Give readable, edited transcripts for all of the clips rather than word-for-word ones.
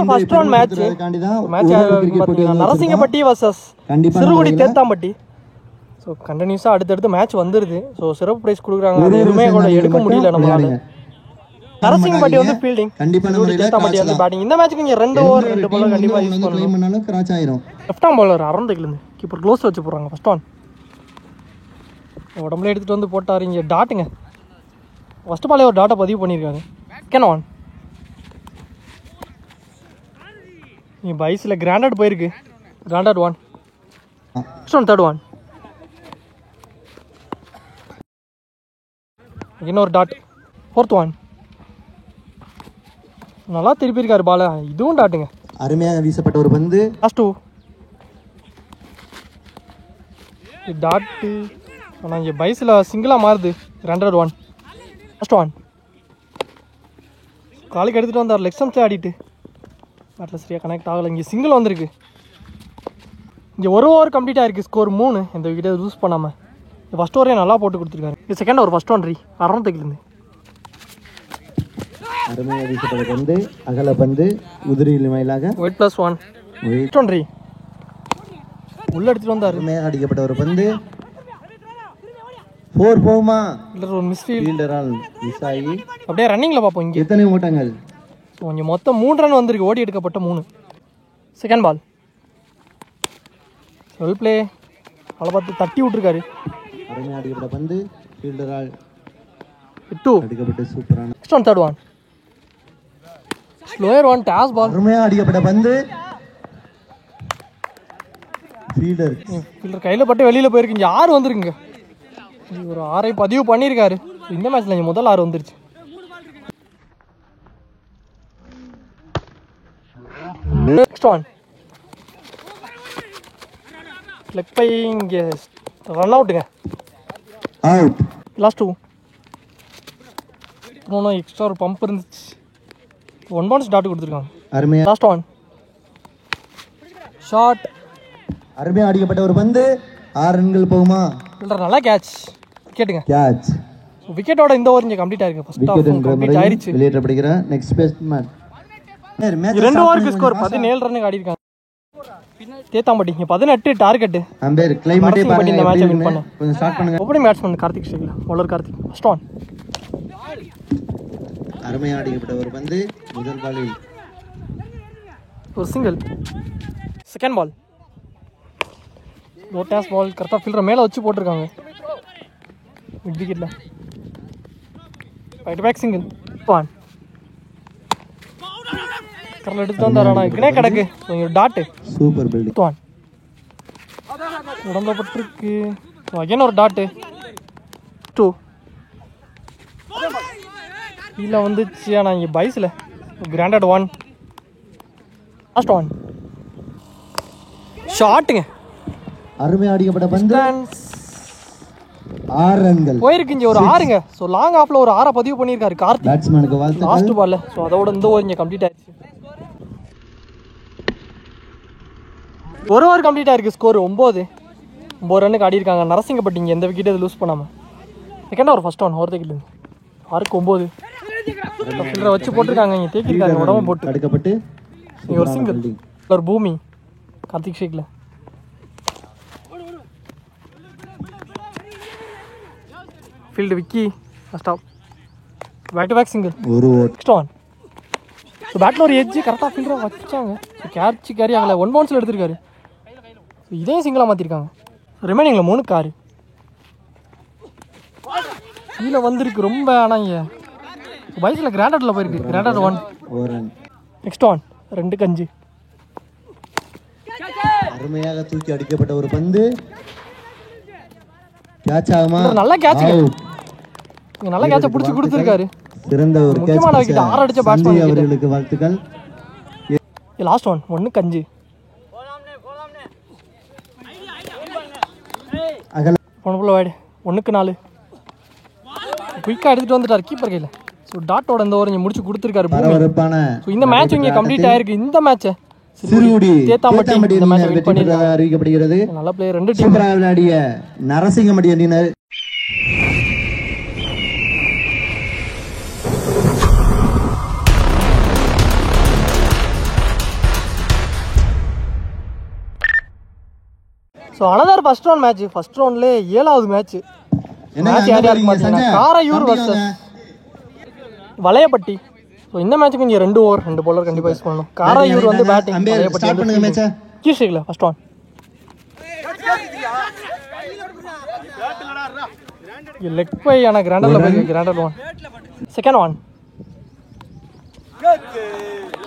First round match Narasingapatti versus Sirukudi Thethampatti. So கண்டினியூஸாக அடுத்தடுத்து match வந்துருது. ஸோ சிறப்பு ப்ரைஸ் கொடுக்குறாங்க, அது எதுவுமே கூட எடுக்க முடியல நம்மளால. நரசிங்கப்பட்டி வந்து ஃபீல்டிங், தேத்தாம்பட்டி வந்து பேட்டிங். இந்த மேட்ச்சுக்கு இங்கே 2 ஓவர் 2 பால் கண்டிப்பாக யூஸ் பண்ணணும். Left arm bowler அறந்துக்கிலேருந்து keeper close வச்சு போடுறாங்க. ஃபர்ஸ்ட் ஒன் உடம்புல எடுத்துகிட்டு வந்து போட்டார். இங்கே டாட்டுங்க, ஃபஸ்ட்டு பாலே ஒரு டாட்டை பதிவு பண்ணியிருக்காரு. செகண்ட் ஒன் இங்கே பைஸில் கிராண்டட் போயிருக்கு. Granted one. Next one third one. இன்னொரு டாட். ஃபோர்த் ஒன் நல்லா திருப்பியிருக்காரு பால. இதுவும் டாட்டுங்க, அருமையாக வீசப்பட்ட ஒரு பந்து. Last 2 dot. ஆனால் இங்கே பைஸில் சிங்கிளாக மாறுது. Granted one. லாஸ்ட் ஒன் காலுக்கு எடுத்துகிட்டு வந்தார். லெக் ஸ்டம்ப்ஸே ஆடிட்டு பேட்டில் சரியாக கனெக்ட் ஆகலை. இங்கே சிங்கிள் வந்திருக்கு. இங்கே ஒரு ஓவர் கம்ப்ளீட் ஆகிருக்கு. ஸ்கோர் 3. இந்த விக்கெட்டை லூஸ் பண்ணாமல் ஃபஸ்ட் ஓவரே நல்லா போட்டு கொடுத்துருக்காரு. இது செகண்ட் ஓவர் ஃபஸ்ட் ஒன் அறந்துக்கிலேருந்து அருமையாக வீசப்பட்ட பந்து, அகல பந்து, உதிரியில் மயிலாக ஒயிட் +1. நெக்ஸ்ட் ஒன் உள்ள எடுத்துகிட்டு வந்தார். அருமையாக அடிக்கப்பட்ட ஒரு பந்து. 4 போகுமா? இல்லை, ஒரு மிஸ்ஃபீல்டரால் மிஸ் ஆகி அப்படியே ரன்னிங்கில் பார்ப்போம். இங்கே எத்தனை ஓட்டங்கள்? இங்கே மொத்தம் 3 ரன் வந்திருக்கு, ஓடி எடுக்கப்பட்ட 3. Second ball well play. அதை பார்த்து தட்டி விட்டுருக்காரு. அருமையாக அடிக்கப்பட்ட பந்து, ஃபீல்டரால் 2 அடிக்கப்பட்டு சூப்பரான. Next one third one slower one toss ball. அருமையாக அடிக்கப்பட்ட பந்து, ஃபீல்டர் கையில் பட்டு வெளியில் போயிருக்கு. இங்கே 6 வந்துருக்குங்க. ஒரு 6 பதிவு பண்ணியிருக்காரு. இந்த மேட்ச்சில் இங்கே முதல் 6 வந்துருச்சு. Next one leg by. இங்கே ரன் அவுட்டுங்க. அவுட். லாஸ்ட் 2 இன்னும் எக்ஸ்ட்ரா ஒரு பம்ப் இருந்துச்சு. 1 பவுன்ஸ் டாட் கொடுத்துருக்காங்க. அருமையாக லாஸ்ட் ஒன் ஷார்ட். அருமையாக அடிக்கப்பட்ட ஒரு பந்து. 6 ரன்கள் போகுமா? நல்லா கேட்ச். விக்கெட்டுங்க. கேட்ச். விக்கெட்டோட இந்த ஓவர் இங்கே கம்ப்ளீட் ஆயிருக்கு. ஃபர்ஸ்ட் ஆஃப் கம்ப்ளீட் ஆயிருச்சு. வெளியேற்றப்படுகிற நெக்ஸ்ட் பேட்ஸ்மேன். 2 ஓவருக்கு ஸ்கோர் 17 ரன்னுக்கு ஆடி இருக்காங்க. தேத்தாம்பட்டி இங்கே 18 டார்கெட். அம்பேர் கிளைமேட்டே பாருங்க. இந்த மேட்சை வின் பண்ண கொஞ்சம் ஸ்டார்ட் பண்ணுங்க. Opening batsman Karthik Srila bowler Karthik. First one அருமையாக அடிக்கப்பட்ட ஒரு பந்து. முதல் பாலில் ஒரு சிங்கிள். செகண்ட் பால் லோட்டாஸ் பால். கரெக்டாக ஃபீல்டர் மேலே வச்சு போட்டிருக்காங்க. மிட் விக்கெட்டில் ரைட் பேக் சிங்கிள். ஒன் கரெக்டாக எடுத்து வந்தார். ஆனால் இக்கனே கிடக்கு டாட்டு. Super building. ஒன் உடம்புல பட்டிருக்கு. அகைன் ஒரு டாட்டு. 2 கீழே வந்துச்சு. ஆனால் இங்கே பைஸில் கிராண்டட் 1. லாஸ்ட் ஒன் ஷாட்டுங்க. அருமையாக அடிக்கப்பட்ட பந்து. 6 ரன்கள் போயிருக்கு. இங்கே ஒரு 6ங்க. ஸோ லாங் ஆஃப்ல ஒரு 6 பதிவு பண்ணியிருக்காரு கார்த்திக். பேட்ஸ்மேனுக்கு வாழ்த்து. லாஸ்ட் பால்ல. ஸோ அதோட இந்த ஓவர் இங்கே கம்ப்ளீட் ஆயிடுச்சு. ஒரு ஓவர் கம்ப்ளீட் ஆயிருக்கு. ஸ்கோர் 9 ரன்னுக்கு ஆடி இருக்காங்க. நரசிங்கப்பட்டி இங்கே எந்த விக்கெட் லூஸ் பண்ணாமல். செகண்ட் ஓவர் ஃபர்ஸ்ட் ஒன் ஓவர்த்துக்கு 6க்கு 9 ஃபீல்டரை வச்சு போட்டிருக்காங்க. இங்கே தேக்கிருக்காங்க உடம்பு போட்டு. தடுக்கப்பட்டு இங்கே ஒரு சிங்கிள். ஒரு பூமி கார்த்திக் ஷேக்ல. Field Vicky first off back to back single. ஒரு ஓவர். நெக்ஸ்ட் ஒன் ஸோ பேட்டில் ஒரு எட்ஜு கரெக்டாக ஃபீல்டரை வச்சாங்க. ஸோ கேரி ஆகலை. 1 பவுன்ஸில் எடுத்திருக்காரு. ஸோ இதே சிங்கிளாக மாற்றிருக்காங்க. ரிமைனிங்கில் 3 காரு கீழே வந்திருக்கு ரொம்ப. ஆனால் இங்கே பைஸில் கிராண்டடில் போயிருக்கு. கிராண்டட் 1. Next one 2 கஞ்சு. அருமையாக தூக்கி அடிக்கப்பட்ட ஒரு பந்து. கேட்ச் ஆகுமா? நல்ல கேட்ச். நல்ல கேட்சை பிடிச்சி கொடுத்துருக்காரு. சிறந்த ஒரு முக்கியமான விக்கெட். 6 அடிச்ச பேட்ஸ்மேன் அவர்களுக்கு வாழ்த்துக்கள். Last one 1 கஞ்சு. ஒன்றுக்குள்ள வைடு 1க்கு 4. குயிக்காக எடுத்துகிட்டு வந்துட்டார் கீப்பர் கையில். ஸோ டாட்டோட இந்த ஓவர் இங்கே முடிச்சு கொடுத்துருக்காரு. ஸோ இந்த மேட்ச் இங்கே கம்ப்ளீட் ஆயிருக்கு. இந்த மேட்சை சிறுகுடி தேத்தாம்பட்டி இந்த மேட்ச் வின் பண்ணிருக்காங்க. அறிவிக்கப்படுகிறது. நல்ல பிளேயர் 2 டீம் விளையாடிய நரசிங்கமடி அணியினர் so another first round match. First ரவுண்ட்லேயே 7வது மேட்ச். மேட்ச் யார் யாருக்கு பார்த்தீங்கன்னா காரையூர் வர்சஸ் வளையப்பட்டி. ஸோ இந்த மேட்ச்சுக்கு இங்கே 2 ஓவர் 2 பவுலர் கண்டிப்பாக யூஸ் பண்ணணும். காரையூர் வந்து பேட்டிங், வளையப்பட்டி கீழ்ஸ்ட்ரிக்ல ஃபர்ஸ்ட் ஒன். லெக் பை ஆன கிராண்டர்ல போய் grounder one. Second one.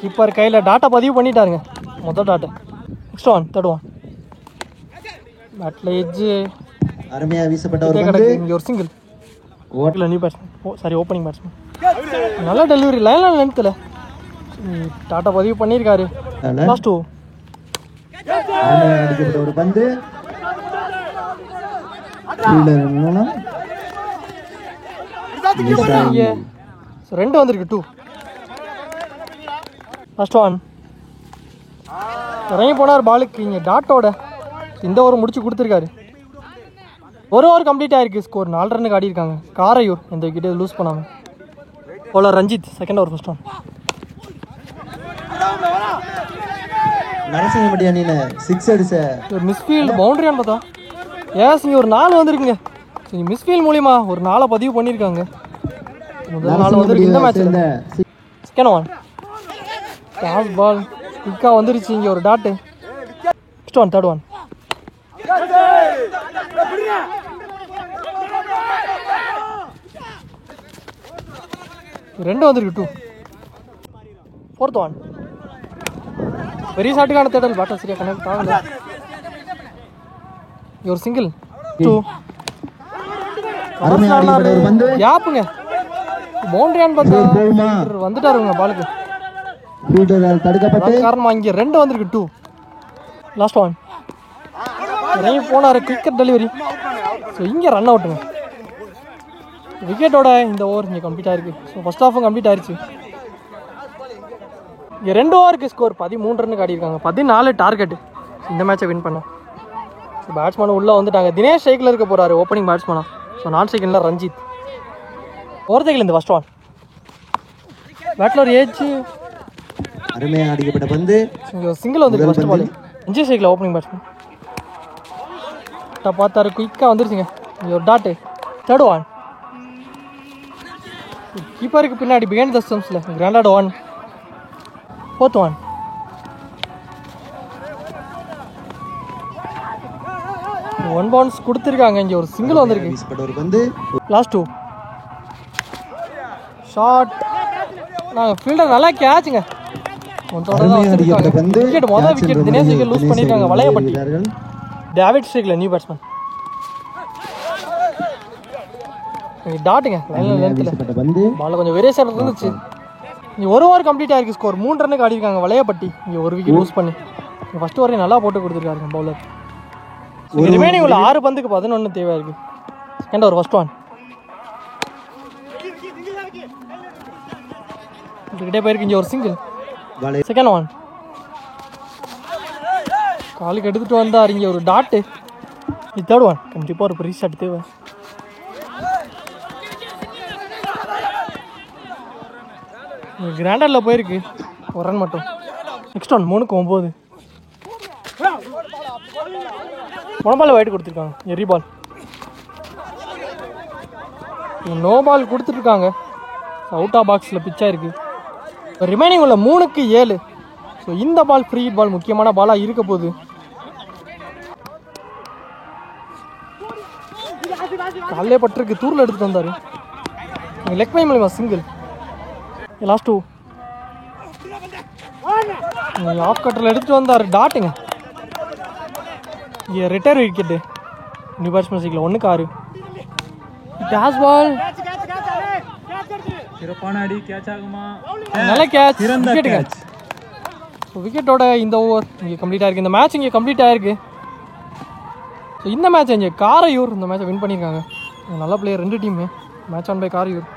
Keeper கையில் டாட்டா பதிவு பண்ணிட்டாருங்க, மொதல் டாட்டா. Next one, third one. பேட்டில் எட்ஜ் அருமையா வீசப்பட்ட ஒரு பந்து. இங்கே ஒரு சிங்கிள். ஓட்டில் new batsman, sorry opening batsman. நல்ல டெலிவரி, லைன் லென்த்தில் டாட்டா பதிவு பண்ணியிருக்காரு. Last two. அடிக்கப்பட்ட ஒரு பந்து. ரெண்டு வந்திருக்கு, 2. First one. இறங்கி போனார் பாலுக்கு. இங்கே டாட்டோட இந்த ஓவர் முடிச்சு கொடுத்துருக்காரு. ஒரு ஓவர் கம்ப்ளீட் ஆயிருக்கு. ஸ்கோர் 4 ரன்னுக்கு ஆடி இருக்காங்க காரையூர். எந்த விக்கெட்டை லூஸ் பண்ணாங்க. போல Ranjith second over first one. Narasingapatti அணியில 6 அடிச்ச ஒரு மிஸ்ஃபீல்டு பவுண்டரியான்னு பார்த்தா ஏஸ் இங்கே ஒரு 4 வந்திருக்குங்க. மிஸ்ஃபீல்ட் மூலியமா ஒரு 4 பதிவு பண்ணியிருக்காங்க. முதல் 4 வந்திருக்கு இந்த மேட்ச்ல. Second one. டாஸ் பால் குயிக்காக வந்துருச்சு. இங்கே ஒரு dot. Next one, third one. ரெண்டு வந்திருக்கு, 2. Fourth one. பெரிய ஷாட்டுக்கான தேடல், பேட்டர் சரியா கனெக்ட் ஆகல. ஒரு சிங்கிள், 2. யாப்புங்க பவுண்டரியான்னு பார்த்தா வந்துட்டாருங்க பாலுக்கு. காரணமா இங்கே 2 வந்திருக்கு, 2. Last one. இறங்கி போனாரு, குயிக்கர் டெலிவரி. ஸோ இங்கே ரன் அவுட்டுங்க. விக்கெட்டோட இந்த ஓவர் இங்கே கம்ப்ளீட் ஆயிருக்கு. ஸோ ஃபர்ஸ்ட் ஹாஃபும் கம்ப்ளீட் ஆயிடுச்சு. இங்கே 2 ஓவருக்கு ஸ்கோர் 13 ரன்னுக்கு ஆடிருக்காங்க. 14 டார்கெட் இந்த மேட்சை வின் பண்ண. ஸோ பேட்ஸ்மேனும் உள்ளே வந்துட்டாங்க. தினேஷ் சைக்கிளில் இருக்க போகிறாரு ஓப்பனிங் பேட்ஸ்மேனா. ஸோ நான் செகண்டில் ரஞ்சித். ஓவர்தேக்கில் இந்த ஃபர்ஸ்ட் ஒன். பேட்டில் ஒரு ஏஜ் அருமையாக அடிக்கப்பட்ட பந்து. இங்கே சிங்கிள் வந்துருக்கு ஃபர்ஸ்ட் பால். அஞ்சு சைக்கிள் ஓப்பனிங் பேட்ஸ்மேன் பார்த்தாரு, குயிக்காக வந்துருச்சுங்க. இங்கே ஒரு டாட்டு. Third one. கீப்பருக்கு பின்னாடி பிஹைண்ட் த ஸ்டம்ப்ஸில் grounded one. Fourth one. One bounce கொடுத்துருக்காங்க. இங்கே ஒரு சிங்கிள் வந்திருக்கு. லாஸ்ட் 2. ஷார்ட். நாங்கள் ஃபீல்டர் நல்லா கேட்சுங்க. விக்கெட் மொதல் விக்கெட் தினேஷ் விக்கெட் லூஸ் பண்ணியிருக்காங்க வளையப்பட்டி. டேவிட் ஸ்ட்ரிக்ல நியூ பேட்ஸ்மேன். டாட்டுங்க பால் கொஞ்சம் வேரியேஷன் இருந்துச்சு. இங்கே ஒரு ஓவர் கம்ப்ளீட் ஆயிருக்கு. ஸ்கோர் 3 ரன்னுக்கு ஆடிருக்காங்க வளையப்பட்டி. இங்கே ஒரு விக்கெட் லூஸ் பண்ணி ஃபர்ஸ்ட் ஓவரையும் நல்லா போட்டு கொடுத்துருக்காருங்க பவுலர். ரிமைனிங் உள்ள 6 பந்துக்கு 11 தேவை இருக்கு. Second over first one. கிட்டே போயிருக்கு. இங்கே ஒரு சிங்கிள். Second one. காலுக்கு எடுத்துட்டு வந்தார். இங்கே ஒரு டாட்டு. Third one. கண்டிப்பாக ஒரு பெரிய ஷாட் தேவை. கிராண்டரில் போயிருக்கு ஒரு ரன் மட்டும். Next one. 3க்கு 9. பால் வைட் கொடுத்துருக்காங்க. எரி பால். நோ பால் கொடுத்துட்ருக்காங்க. அவுட் ஆஃப் பாக்ஸில் பிச்சாக இருக்குது. ரிமைனிங் உள்ள 3க்கு 7. ஸோ இந்த பால் ஃப்ரீ பால், முக்கியமான பாலாக இருக்க போகுது. காலையே பட்டிருக்கு, தூரில் எடுத்துகிட்டு வந்தார். லெக் பை மூலியமா சிங்கிள். லாஸ்ட் 2. ஆஃப் கட்டரில் எடுத்துகிட்டு வந்தார். டாட்டுங்க. இங்கே ரிட்டையர் விக்கெட்டு நியூ பேட்ஸ்மேன் சீக்கில் 1க்கு 6. Toss ball. நல்ல கேட்ச். விக்கெட்டுங்க. ஸோ விக்கெட்டோட இந்த ஓவர் இங்கே கம்ப்ளீட் ஆயிருக்கு. இந்த மேட்ச் இங்கே கம்ப்ளீட் ஆயிருக்கு. ஸோ இந்த மேட்ச் இங்கே காரையூர் இந்த மேட்சை வின் பண்ணியிருக்காங்க. நல்ல player 2 team. Match won by Karaiyur.